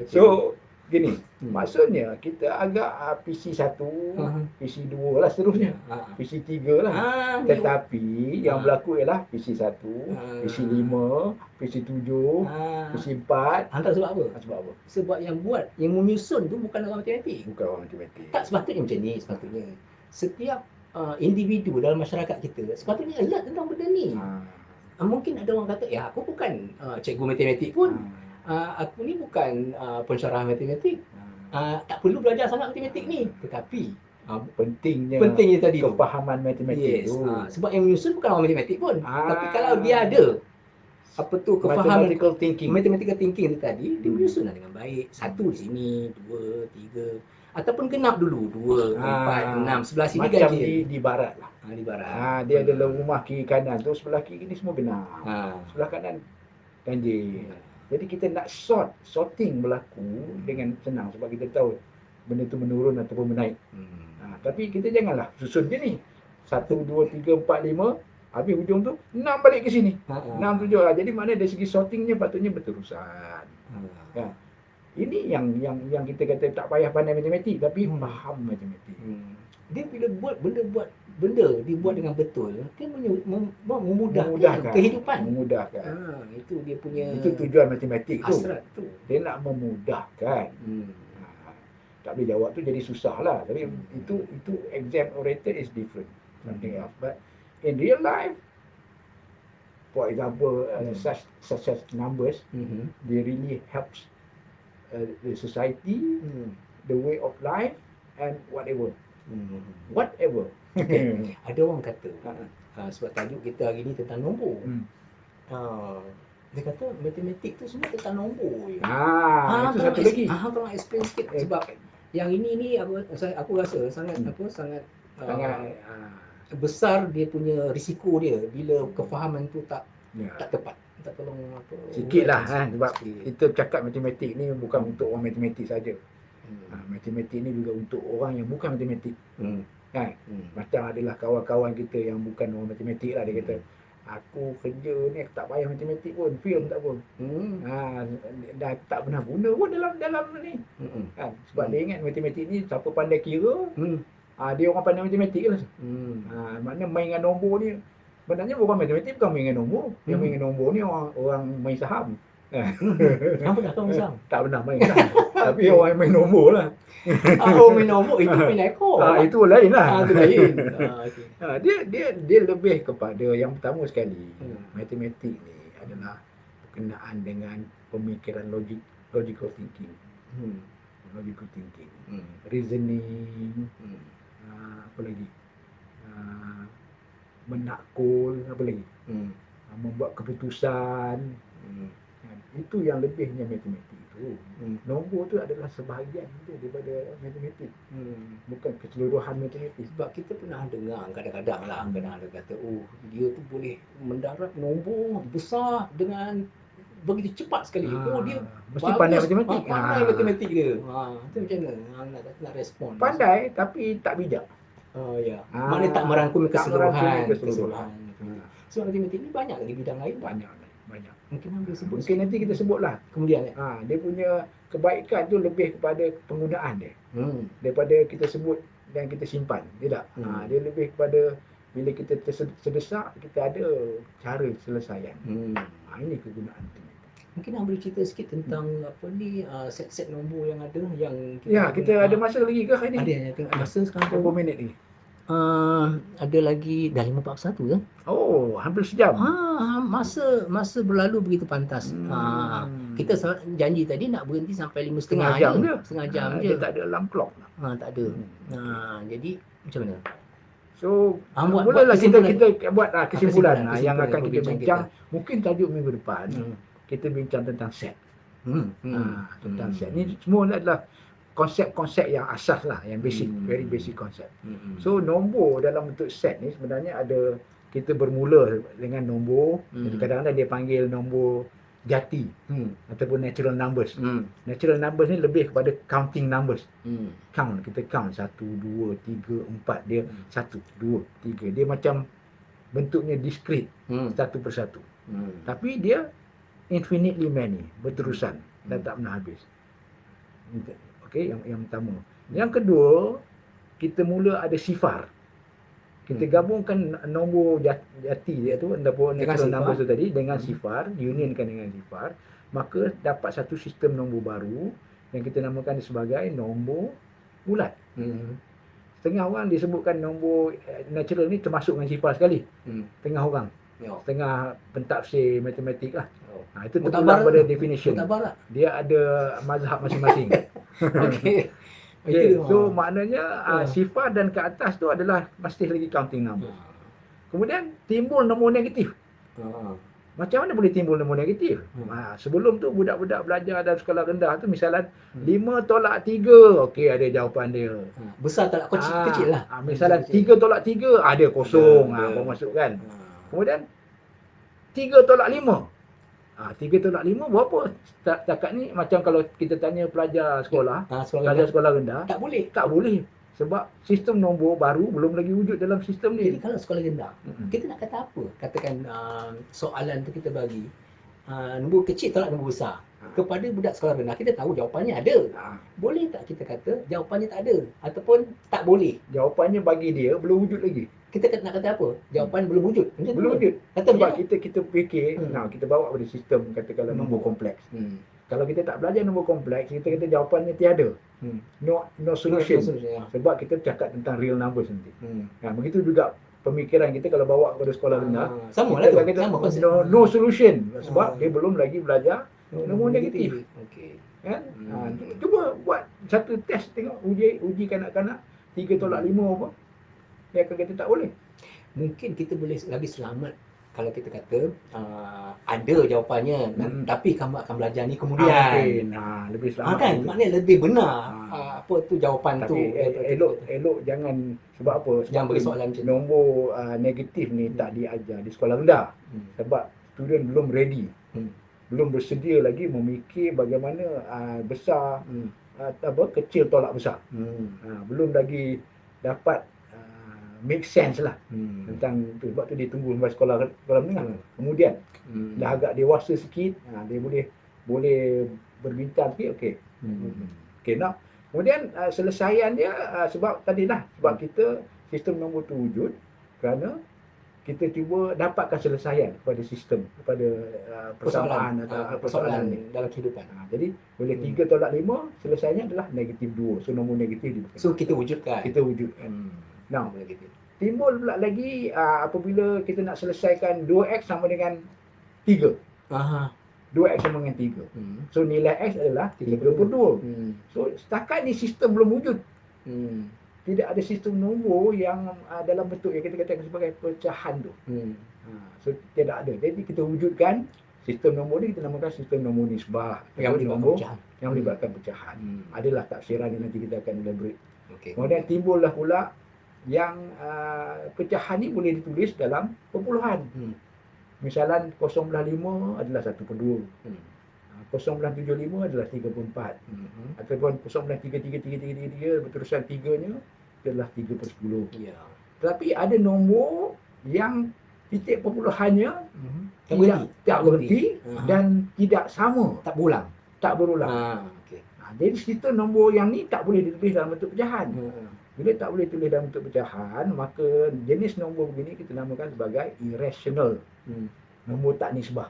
So Gini, Hmm. maksudnya kita agak PC 1, PC 2 lah seterusnya. PC 3 lah. Tetapi yang berlaku ialah PC 1, PC 5, PC 7, PC 4. Tahu sebab apa? Sebab apa? Sebab yang menyusun tu bukan orang matematik. Bukan orang matematik. Tak sepatutnya macam ni, sepatutnya. Setiap individu dalam masyarakat kita sepatutnya alert tentang benda ni. Mungkin ada orang kata, ya aku bukan cikgu matematik pun. Aku ni bukan pensyarah matematik. Tak perlu belajar sangat matematik ni. Tetapi pentingnya tadi kefahaman matematik tu. Sebab yang menyusun bukan orang matematik pun. Tapi kalau dia ada kefahaman mathematical thinking tu tadi, dia menyusunlah dengan baik. 1 di sini, 2, 3, ataupun genap dulu 2, 4, 6, sebelah sini macam ganjil. di barat lah. Di barat. Dia ada rumah kiri kanan tu, sebelah kiri ni semua genap. Sebelah kanan ganjil. Jadi kita nak sorting berlaku dengan senang sebab kita tahu benda tu menurun ataupun menaik. Tapi kita janganlah susun je ni. 1, 2, 3, 4, 5, habis hujung tu 6 balik ke sini. 6, 7. Jadi mana dari segi sortingnya patutnya berterusan. Ini yang kita kata tak payah pandai matematik tapi faham matematik. Dia bila buat benda dibuat dengan betul, dia memudahkan kehidupan. Memudahkan. Itu dia punya. Itu tujuan matematik tu. Hasrat tu. Dia nak memudahkan. Tak boleh jawab tu jadi susah lah. Tapi itu exam oriented is different. Something else. But in real life, for example, such as numbers, they really helps the society, the way of life, and whatever. Whatever. Ada orang kata, sebab tajuk kita hari ni tentang nombor. Dia kata matematik tu semua tentang nombor je. Itu satu lagi. Tolong explain sikit sebab yang ini ni aku rasa sangat besar dia punya risiko dia bila kefahaman tu tak tepat. Tak tolong sikitlah sebab kita cakap matematik ni bukan untuk orang matematik saja. Matematik ni juga untuk orang yang bukan matematik. Macam adalah kawan-kawan kita yang bukan orang matematik lah, dia kata aku kerja ni tak payah matematik pun, film tak pun. Dah tak pernah guna pun dalam ni. Sebab dia ingat matematik ni siapa pandai kira, dia orang pandai matematik lah. Maknanya main dengan nombor ni sebenarnya orang matematik bukan main dengan nombor. Yang main dengan nombor ni orang main saham. Kamu dah tahu saham? Tak pernah main saham. Tapi orang yang main nombor lah. Orang main nombor itu main ekor. Itu lain lah. Itu lain. Dia lebih kepada yang pertama sekali. Matematik ni adalah berkenaan dengan pemikiran logical thinking. Logical thinking. Reasoning. Apa lagi? Menakul, apa lagi? Membuat keputusan. Itu yang lebihnya matematik tu. Nombor tu adalah sebahagian tu daripada matematik. Bukan keseluruhan matematik. Sebab kita pernah dengar kadang-kadang lah, kadang ada kata, dia tu boleh mendarat nombor besar dengan begitu cepat sekali. Dia mesti pandai matematik. Pandai matematik dia. Itu macam mana? Nak respon. Pandai tapi tak bijak. Maknanya tak merangkumi keseluruhan. Sebab matematik ni banyak lagi bidang lain. Banyak. Mungkin nanti kita sebutlah. Kemudian dia punya kebaikan tu lebih kepada penggunaan dia. Daripada kita sebut dan kita simpan. Dia tak. Dia lebih kepada bila kita tersedesak, kita ada cara selesaian. Ini kegunaan tu. Mungkin nak boleh cerita sikit tentang set-set nombor yang ada yang kita ada masa lagi ke hari ni? Ada, tengok masa sekarang berapa minit ni? Ada lagi dah 5:41 kan? Hampir sejam. Masa berlalu begitu pantas. Kita janji tadi nak berhenti sampai 5:30 jam je. Setengah jam je. Dia tak ada alarm clock. Tak ada. Jadi macam mana? So, mulalah kita buat kesimpulan yang akan kita bincang. Mungkin tajuk minggu depan kita bincang tentang set. Tentang set. Ni semua adalah konsep-konsep yang asas lah, yang basic, very basic konsep. So nombor dalam bentuk set ni sebenarnya ada, kita bermula dengan nombor. Jadi kadang-kadang dia panggil nombor jati ataupun natural numbers. Natural numbers ni lebih kepada counting numbers. Count, kita count 1, 2, 3, 4, dia 1, 2, 3. Dia macam bentuknya discrete, satu persatu. Tapi dia infinitely many, berterusan dan tak pernah habis. Okey, yang pertama. Yang kedua, kita mula ada sifar. Kita gabungkan nombor jati dia tu, nombor natural sifar. numbers tu tadi dengan sifar, unionkan dengan sifar, maka dapat satu sistem nombor baru yang kita namakan dia sebagai nombor bulat. Setengah orang disebutkan nombor natural ni termasuk dengan sifar sekali. Setengah orang. Setengah pentafsir matematik lah. Itu terpulang pada definition. Dia ada mazhab masing-masing. Okey. Okay, so maknanya sifar dan ke atas tu adalah masih lagi counting number. Kemudian timbul nombor negatif. Macam mana boleh timbul nombor negatif? Sebelum tu budak-budak belajar dalam sekolah rendah tu misalnya 5 tolak 3, okey ada jawapan dia. Besar tak kecil lah. Misalnya 3 tolak 3 ada kosong, baru masuk kan. Kemudian 3 tolak 5. 3 tolak 5 berapa? Setakat ni macam kalau kita tanya pelajar sekolah, pelajar sekolah rendah, tak boleh. Tak boleh. Sebab sistem nombor baru belum lagi wujud dalam sistem ni. Jadi kalau sekolah rendah, kita nak kata apa? Katakan soalan tu kita bagi nombor kecil tolak nombor besar. Kepada budak sekolah rendah, kita tahu jawapannya ada. Boleh tak kita kata jawapannya tak ada? Ataupun tak boleh? Jawapannya bagi dia belum wujud lagi. Kita nak kata apa? Jawapan belum wujud. Belum wujud. Kata sebab kita fikir, kita bawa pada sistem katakanlah nombor kompleks. Kalau kita tak belajar nombor kompleks, kita kata jawapannya tiada. No solution. Sebab kita cakap tentang real numbers nanti. Begitu juga pemikiran kita kalau bawa kepada sekolah rendah, sama kita lah tu. kata no solution. Sebab dia belum lagi belajar nombor negatif. Okey. Kan? Cuba buat satu test tengok, uji kanak-kanak 3 tolak 5 apa. Dia akan kata tak boleh. Mungkin kita boleh lagi selamat kalau kita kata ada jawapannya, tapi kamu akan belajar ni kemudian. Lebih selamat. Kan? Maknanya lebih benar apa tu jawapan tu. Tapi elok jangan sebab apa? Jangan bagi soalan macam nombor negatif ni tak diajar di sekolah rendah. Sebab student belum ready. Belum bersedia lagi memikir bagaimana besar kecil tolak besar. Belum lagi dapat make sense lah tentang tu. Sebab tu dia tunggu sampai sekolah menengah. Kemudian dah agak dewasa sikit, dia boleh berbincang sikit. Okey. Okey, now kemudian selesaian dia sebab tadilah sebab kita sistem nombor tu wujud kerana kita cuba dapatkan selesaian kepada sistem, kepada persamaan atau persoalan ni dalam kehidupan. Jadi boleh 3 tolak 5, selesainya adalah negatif 2. So nombor negatif dibuat. So kita wujudkan. Now, timbul pula lagi apabila kita nak selesaikan 2x sama dengan 3. 2x sama dengan 3. So nilai x adalah 3/2. So setakat ni sistem belum wujud. Tidak ada sistem nombor yang dalam bentuk yang kita katakan sebagai pecahan tu. So tidak ada. Jadi kita wujudkan sistem nombor ni, kita namakan sistem nombor nisbah. Yang melibatkan pecahan. Adalah tafsiran yang nanti kita akan elaborate. Okay. Kemudian timbullah pula yang pecahan ni boleh ditulis dalam perpuluhan. Misalan 0.5 adalah 1/2. 0.75 adalah 3/4. Ataupun 0.333333 berterusan 3-nya adalah 3/10. Tetapi ada nombor yang titik perpuluhannya tidak berhenti dan tidak sama, tak berulang. Jadi sistem nombor yang ni tak boleh ditulis dalam bentuk pecahan. Bila tak boleh tulis dalam bentuk pecahan, maka jenis nombor begini kita namakan sebagai irrational. Nombor tak nisbah.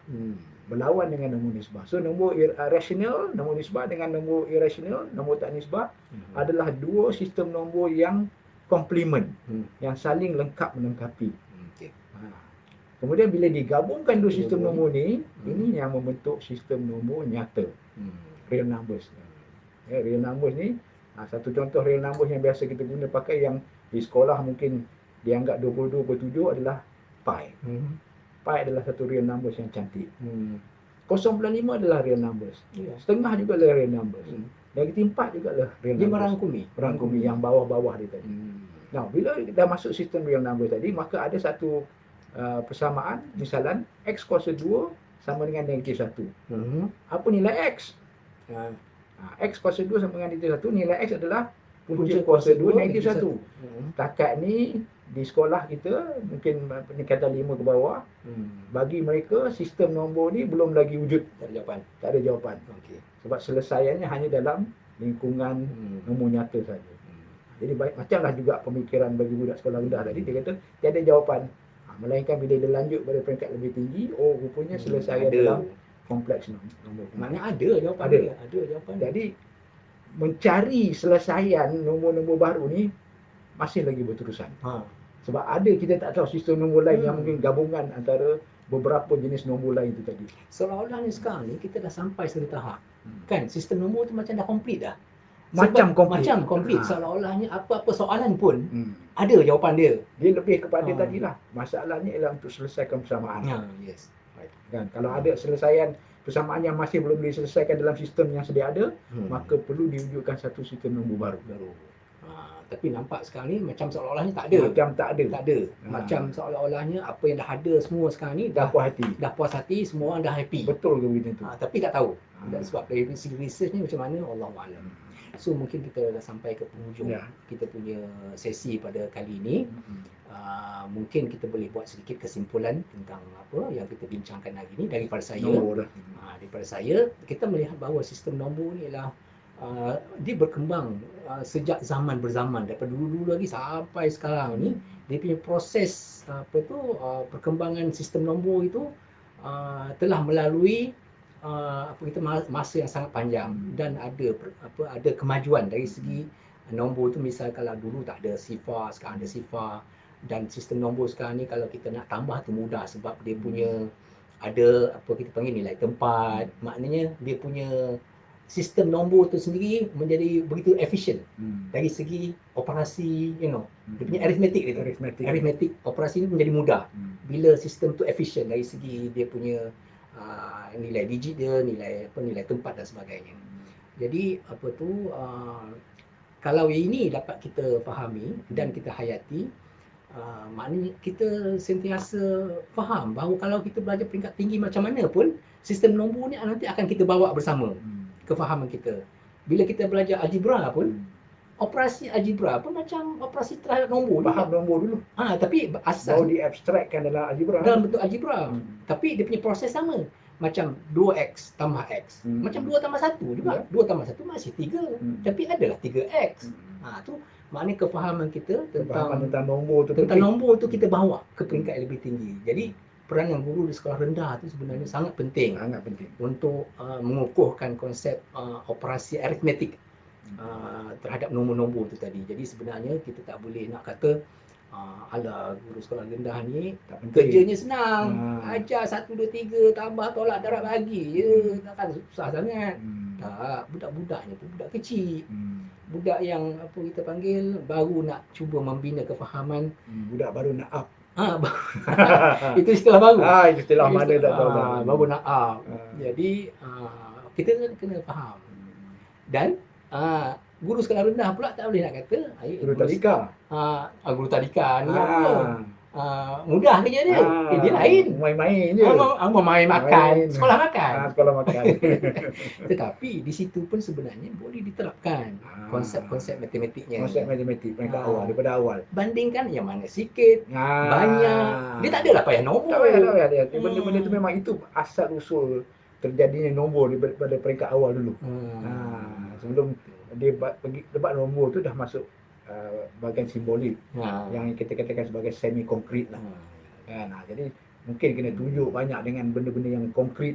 Berlawan dengan nombor nisbah. So nombor rasional, nombor nisbah dengan nombor irrational, nombor tak nisbah adalah dua sistem nombor yang komplement, yang saling lengkap melengkapi. Kemudian bila digabungkan dua sistem nombor ni, ini yang membentuk sistem nombor nyata. Real numbers. Real numbers ni satu contoh real numbers yang biasa kita guna pakai yang di sekolah mungkin dianggap 22/7 adalah pi. Pi adalah satu real numbers yang cantik. 0.5 adalah real numbers. Setengah juga adalah real numbers. Negatif 4 juga adalah real numbers. Dia merangkumi yang bawah-bawah dia tadi. Now, bila dah masuk sistem real numbers tadi, maka ada satu persamaan, misalan x kuasa 2 sama dengan negatif 1. Apa nilai x? X kuasa 2 sama dengan negatif 1, nilai x adalah punca kuasa 2 negatif 1. Takat ni di sekolah kita mungkin peningkatan 5 ke bawah, bagi mereka sistem nombor ni belum lagi wujud. Tak ada jawapan. Sebab selesaiannya hanya dalam lingkungan, nombor nyata saja. Jadi macamlah juga pemikiran bagi budak sekolah rendah tadi, dia kata tiada jawapan. Melainkan bila dia lanjut pada peringkat lebih tinggi, rupanya selesaian dalam kompleks nombor. Maknanya ada jawapan dia. Ada jawapan. Jadi mencari selesaian nombor-nombor baru ni masih lagi berterusan. Sebab ada kita tak tahu sistem nombor lain yang mungkin gabungan antara beberapa jenis nombor lain itu tadi. Seolah-olah ni sekarang ni kita dah sampai satu tahap. Kan sistem nombor tu macam dah complete dah. Macam komplit. Seolah-olahnya apa-apa soalan pun ada jawapan dia. Dia lebih kepada tadilah. Masalahnya ialah untuk selesaikan persamaan. Yes. Kan? Kalau ada selesaian persamaan yang masih belum diselesaikan dalam sistem yang sedia ada, maka perlu diwujudkan satu sistem nombor baru. Tapi nampak sekarang ni macam seolah-olahnya tak ada. Macam tak ada. Macam seolah-olahnya apa yang dah ada semua sekarang ni Dah puas hati. Dah puas hati, semua orang dah happy. Betul ke begitu tu? Tapi tak tahu. Dan sebab dari segi research ni macam mana, Allahualam. So mungkin kita dah sampai ke penghujung kita punya sesi pada kali ini. Mungkin kita boleh buat sedikit kesimpulan tentang apa yang kita bincangkan hari ini daripada saya. Daripada saya, kita melihat bahawa sistem nombor ni ialah dia berkembang sejak zaman berzaman, daripada dulu-dulu lagi sampai sekarang ni. Dia punya proses perkembangan sistem nombor itu telah melalui masa yang sangat panjang, dan ada kemajuan dari segi nombor tu. Misal kalau dulu tak ada sifar, sekarang ada sifar, dan sistem nombor sekarang ni kalau kita nak tambah tu mudah sebab dia punya ada kita panggil nilai tempat. Maknanya dia punya sistem nombor tu sendiri menjadi begitu efisien dari segi operasi, dia punya arithmetic dia. Arithmetic operasi ni menjadi mudah bila sistem tu efisien dari segi dia punya nilai digit dia, nilai tempat dan sebagainya. Jadi kalau ini dapat kita fahami dan kita hayati, maknanya kita sentiasa faham bahawa kalau kita belajar peringkat tinggi macam mana pun, sistem nombor ni nanti akan kita bawa bersama kefahaman kita. Bila kita belajar algebra pun, operasi algebra pun macam operasi terhadap nombor. Faham nombor dulu. Tapi asas baru diabstrakkan dalam algebra. Dalam bentuk algebra. Tapi dia punya proses sama. Macam 2x tambah x. Macam 2 tambah 1 juga. 2 tambah 1 masih 3. Tapi adalah 3x. Tu maknanya kefahaman kita tentang nombor tu. Tentang nombor tu kita bawa ke peringkat yang lebih tinggi. Jadi peranan guru di sekolah rendah tu sebenarnya sangat penting untuk mengukuhkan konsep operasi aritmetik terhadap nombor-nombor tu tadi. Jadi sebenarnya kita tak boleh nak kata ala guru sekolah rendah ni kerjanya senang, ajar 1 2 3 tambah tolak darab bagi je, takkan susah sangat. Tak, budak-budaknya pun budak kecil. Budak yang kita panggil baru nak cuba membina kefahaman, budak baru nak up. Itu istilah baru. Istilah mana tak tahu. Baru nak up. Jadi kita kena faham. Dan guru sekolah rendah pula tak boleh nak kata guru tadika. Guru tadika ni apa? Mudah kerja dia. Dia lain. Main-main je. Main makan, sekolah makan. Sekolah makan. Tetapi di situ pun sebenarnya boleh diterapkan konsep-konsep matematiknya. Konsep matematik peringkat awal, daripada awal. Bandingkan yang mana sikit, banyak. Dia tak adalah payah nombor. Tak payah. Benda-benda tu memang itu asal usul terjadinya nombor daripada peringkat awal dulu. Sebelum dia pergi debat nombor tu dah masuk bahagian simbolik yang kita katakan sebagai semi konkret lah. Jadi mungkin kena tunjuk banyak dengan benda-benda yang konkret.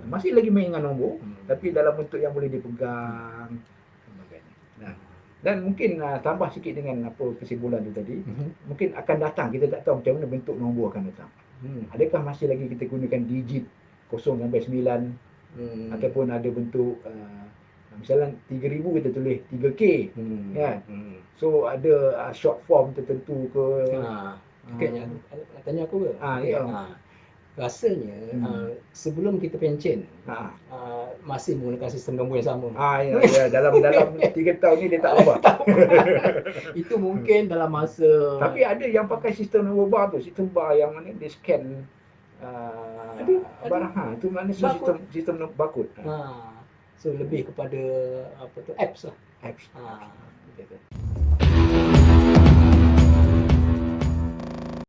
Masih lagi main dengan nombor, tapi dalam bentuk yang boleh dipegang. Dan mungkin tambah sikit dengan kesimpulan tu tadi, mungkin akan datang, kita tak tahu macam mana bentuk nombor akan datang. Adakah masih lagi kita gunakan digit 0 sampai 9, ataupun ada bentuk misalnya 3000 kita tulis 3K, kan? So ada short form tertentu ke? Tanya aku ke? Rasanya sebelum kita pencen masih menggunakan sistem nombor yang sama. Dalam 3 tahun ni dia tak ubah. Itu mungkin dalam masa. Tapi ada yang pakai sistem nombor bar tu, sistem bar yang mana dia scan barang. Tu mana sistem barcode. So lebih kepada apps lah. Apps. Betul.